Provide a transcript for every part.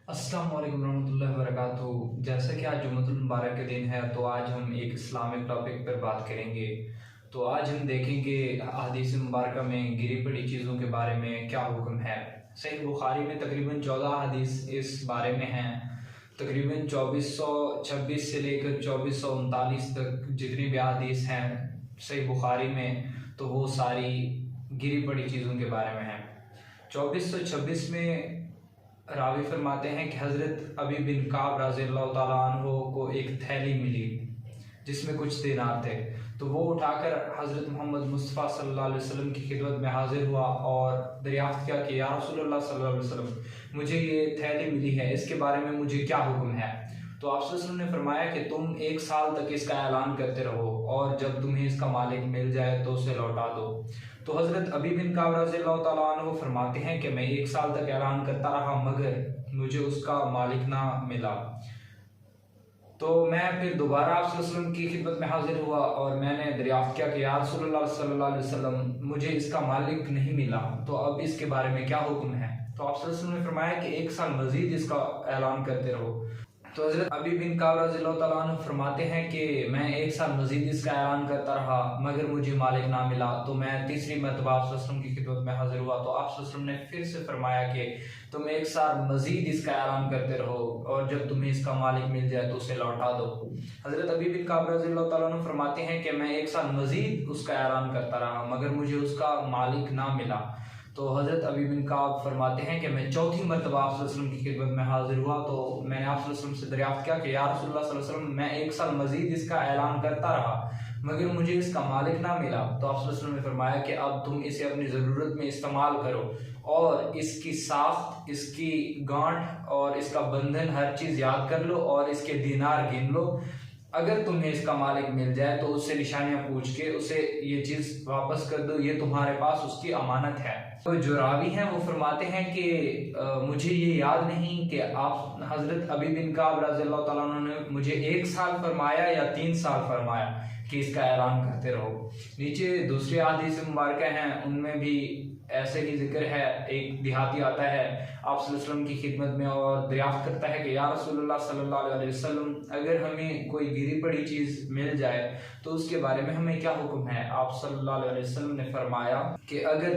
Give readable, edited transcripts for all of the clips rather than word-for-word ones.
अस्सलाम वालेकुम रहमतुल्लाहि व बरकातुहू। जैसा कि आज जुम्मतुल मुबारक के दिन है तो आज हम एक इस्लामिक टॉपिक पर बात करेंगे। तो आज हम देखेंगे हदीस मुबारक में गिरी पड़ी चीज़ों के बारे में क्या हुक्म है। सही बुखारी में तकरीबन 14 हदीस इस बारे में हैं। तकरीबन 2426 से लेकर 2439 तक जितनी भी हदीस हैं सही बुखारी में, तो वो सारी गिरी पड़ी चीज़ों के बारे में हैं। 2426 में रावी फरमाते हैं कि हज़रत अबी बिन काब रज़ियल्लाहु ताला अन्हु को एक थैली मिली जिसमें कुछ दिनार थे। तो वो उठाकर हज़रत मोहम्मद मुस्तफ़ा सल्लल्लाहु अलैहि वसल्लम की खिदमत में हाजिर हुआ और दरियाफ्त किया कि या रसूलुल्लाह सल्लल्लाहु अलैहि वसल्लम, मुझे ये थैली मिली है, इसके बारे में मुझे क्या हुक्म है। तो आप सल्लल्लाहु अलैहि वसल्लम ने फरमाया कि तुम 1 साल तक इसका ऐलान करते रहो और जब तुम्हें इसका मालिक मिल जाए तो उसे लौटा दो। तो हज़रत अबी बिन काब रज़ियल्लाहु ताला अन्हु फरमाते हैं कि मैं 1 साल तक ऐलान करता रहा मगर मुझे उसका मालिक ना मिला। तो मैं फिर दोबारा आप सल्लल्लाहु अलैहि वसल्लम की खिदमत में हाजिर हुआ और मैंने दरियाफ्त किया कि या रसूलुल्लाह सल्लल्लाहु अलैहि वसल्लम, मुझे इसका मालिक नहीं मिला, तो अब इसके बारे में क्या हुक्म है। तो आप सल्लल्लाहु अलैहि वसल्लम ने फरमाया कि 1 साल मजीद इसका ऐलान करते रहो। तो हज़रत अबी बिन काब रज़ियल्लाहु ताला अन्हु फरमाते हैं कि मैं 1 साल मजीद इसका ऐलान करता रहा मगर मुझे मालिक ना मिला। तो मैं तीसरी मरतबा आप सल्लल्लाहु अलैहि वसल्लम की खिदमत में हाजिर हुआ तो आप सल्लल्लाहु अलैहि वसल्लम ने फिर से फरमाया कि तुम 1 साल मजीद इसका ऐलान करते रहो और जब तुम्हें इसका मालिक मिल जाए तो उसे लौटा दो। हज़रत अबी बिन काब रज़ियल्लाहु ताला अन्हु फरमाते हैं कि मैं 1 साल मजीद उसका ऐलान करता रहा मगर मुझे उसका मालिक ना मिला। तो हज़रत अबी बिन काब फरमाते हैं कि मैं चौथी मरतबा आप सल्लल्लाहु अलैहि वसल्लम की खिदमत में हाजिर हुआ तो मैंने आप सल्लल्लाहु अलैहि वसल्लम से दरियाफ्त किया कि या रसूलुल्लाह सल्लल्लाहु अलैहि वसल्लम, मैं 1 साल मजीद इसका ऐलान करता रहा मगर मुझे इसका मालिक ना मिला। तो आप सल्लल्लाहु अलैहि वसल्लम ने फरमाया कि अब तुम इसे अपनी ज़रूरत में इस्तेमाल करो और इसकी साख्त, इसकी गांठ और इसका बंधन हर चीज़ याद कर लो और इसके दीनार गिन लो। अगर तुम्हें इसका मालिक मिल जाए तो उससे निशानियां पूछ के उसे ये चीज़ वापस कर दो, ये तुम्हारे पास उसकी अमानत है। तो जो रावी हैं वो फरमाते हैं कि मुझे ये याद नहीं कि आप हज़रत अबी बिन काब रज़ियल्लाहु ताला अन्हु ने मुझे 1 साल फरमाया या 3 साल फरमाया कि इसका ऐलान करते रहो। नीचे दूसरे हदीस मुबारक हैं उनमें भी ऐसे ही जिक्र है। एक देहाती आता है आप सल्लल्लाहु अलैहि वसल्लम की खिदमत में और दरियाफ्त करता है कि या रसूलुल्लाह सल्लल्लाहु अलैहि वसल्लम, अगर हमें कोई गिरी पड़ी चीज़ मिल जाए तो उसके बारे में हमें क्या हुक्म है। आप सल्लल्लाहु अलैहि वसल्लम ने फरमाया कि अगर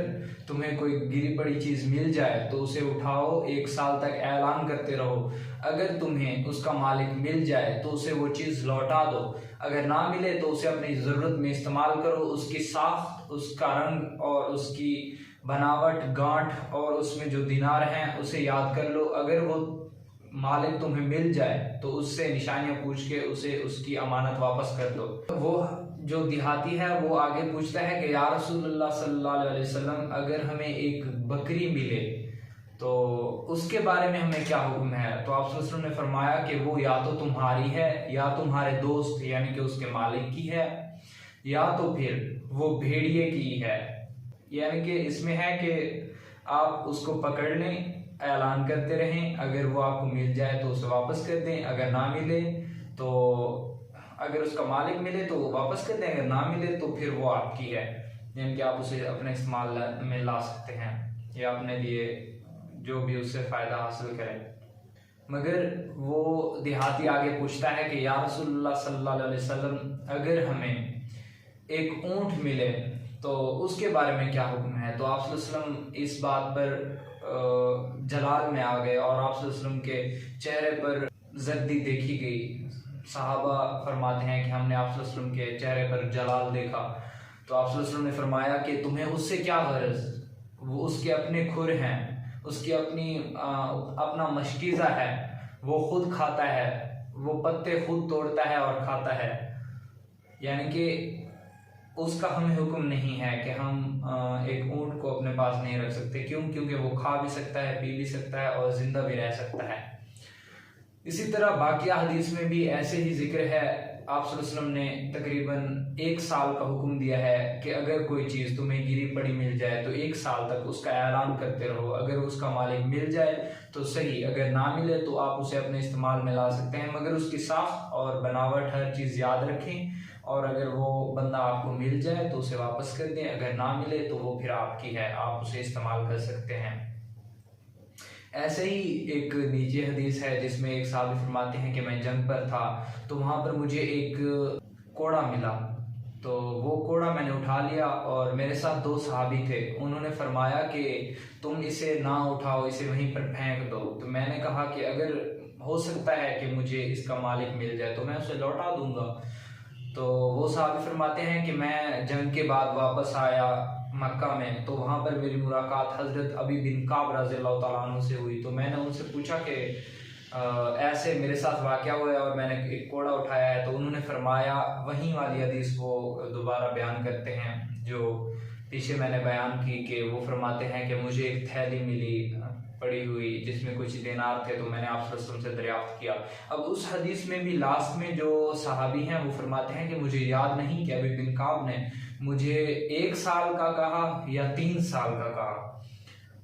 तुम्हें कोई गिरी पड़ी चीज़ मिल जाए तो उसे उठाओ, 1 साल तक ऐलान करते रहो। अगर तुम्हें उसका मालिक मिल जाए तो उसे वो चीज़ लौटा दो, अगर ना मिले तो उसे अपनी ज़रूरत में इस्तेमाल करो। उसकी साख्त, उसका रंग और उसकी बनावट, गांठ और उसमें जो दिनार हैं उसे याद कर लो। अगर वो मालिक तुम्हें मिल जाए तो उससे निशानियां पूछ के उसे उसकी अमानत वापस कर दो। वो जो देहाती है वो आगे पूछता है कि या रसूलुल्लाह सल्लल्लाहु अलैहि वसल्लम, अगर हमें एक बकरी मिले तो उसके बारे में हमें क्या हुक्म है। तो आप सल्लल्लाहु अलैहि वसल्लम ने फरमाया कि वो या तो तुम्हारी है या तुम्हारे दोस्त यानी कि उसके मालिक की है या तो फिर वो भेड़िए की है। यानी कि इसमें है कि आप उसको पकड़ लें, ऐलान करते रहें, अगर वो आपको मिल जाए तो उसे वापस कर दें, अगर ना मिले तो अगर उसका मालिक मिले तो वो वापस कर दें, अगर ना मिले तो फिर वो आपकी है। यानी कि आप उसे अपने इस्तेमाल में ला सकते हैं या अपने लिए जो भी उससे फ़ायदा हासिल करें। मगर वो देहाती आगे पूछता है कि या रसूलुल्लाह सल्लल्लाहु अलैहि वसल्लम, अगर हमें एक ऊँट मिले तो उसके बारे में क्या हुक्म है। तो आप सल्लल्लाहु अलैहि वसल्लम इस बात पर जलाल में आ गए और आप सल्लल्लाहु अलैहि वसल्लम के चेहरे पर जर्दी देखी गई। सहाबा फरमाते हैं कि हमने आप सल्लल्लाहु अलैहि वसल्लम के चेहरे पर जलाल देखा। तो आप सल्लल्लाहु अलैहि वसल्लम ने फरमाया कि तुम्हें उससे क्या गर्ज, वो उसके अपने खुर हैं, उसकी अपना मशकीज़ा है, वो खुद खाता है, वो पत्ते खुद तोड़ता है और खाता है। यानी कि उसका हमें हुक्म नहीं है कि हम एक ऊँट को अपने पास नहीं रख सकते। क्यों? क्योंकि वो खा भी सकता है, पी भी सकता है और जिंदा भी रह सकता है। इसी तरह बाकी हदीस में भी ऐसे ही जिक्र है। आप सल्लल्लाहु अलैहि वसल्लम ने तकरीबन 1 साल का हुक्म दिया है कि अगर कोई चीज़ तुम्हें गिरी पड़ी मिल जाए तो 1 साल तक उसका ऐलान करते रहो। अगर उसका मालिक मिल जाए तो सही, अगर ना मिले तो आप उसे अपने इस्तेमाल में ला सकते हैं, मगर उसकी साख और बनावट हर चीज़ याद रखें और अगर वो बंदा आपको मिल जाए तो उसे वापस कर दें, अगर ना मिले तो वो फिर आपकी है, आप उसे इस्तेमाल कर सकते हैं। ऐसे ही एक निजी हदीस है जिसमें एक साहब फरमाते हैं कि मैं जंग पर था, तो वहाँ पर मुझे एक कोड़ा मिला, तो वो कोड़ा मैंने उठा लिया और मेरे साथ दो सहाबी थे। उन्होंने फरमाया कि तुम इसे ना उठाओ, इसे वहीं पर फेंक दो। तो मैंने कहा कि अगर हो सकता है कि मुझे इसका मालिक मिल जाए तो मैं उसे लौटा दूंगा। तो वो साहब फरमाते हैं कि मैं जंग के बाद वापस आया मक्का में, तो वहाँ पर मेरी मुलाकात हज़रत अबी बिन काब रज़ियल्लाहु ताला अन्हु से हुई। तो मैंने उनसे पूछा कि ऐसे मेरे साथ वाक़या हुआ है और मैंने एक कोड़ा उठाया है। तो उन्होंने फरमाया, वहीं वाली हदीस वो दोबारा बयान करते हैं जो पीछे मैंने बयान की, कि वो फरमाते हैं कि मुझे एक थैली मिली पड़ी हुई जिसमें कुछ दिनार थे, तो मैंने आप सल्लल्लाहु अलैहि वसल्लम से दरियाफ्त किया। अब उस हदीस में भी लास्ट में जो सहाबी हैं वो फरमाते हैं कि मुझे याद नहीं कि अबी बिन काब ने मुझे 1 साल का कहा या 3 साल का कहा।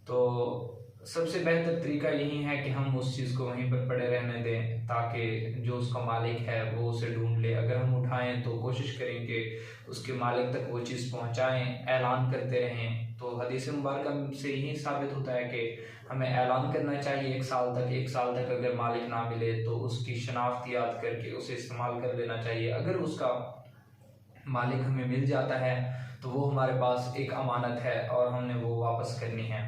तो सबसे बेहतर तरीका यही है कि हम उस चीज़ को वहीं पर पड़े रहने दें ताकि जो उसका मालिक है वो उसे ढूंढ ले। अगर हम उठाएं तो कोशिश करें कि उसके मालिक तक वो चीज़ पहुंचाएं, ऐलान करते रहें। तो हदीस मुबारक से यही साबित होता है कि हमें ऐलान करना चाहिए 1 साल तक अगर मालिक ना मिले तो उसकी शनाख्त याद करके उसे इस्तेमाल कर लेना चाहिए। अगर उसका मालिक हमें मिल जाता है तो वो हमारे पास एक अमानत है और हमने वो वापस करनी है।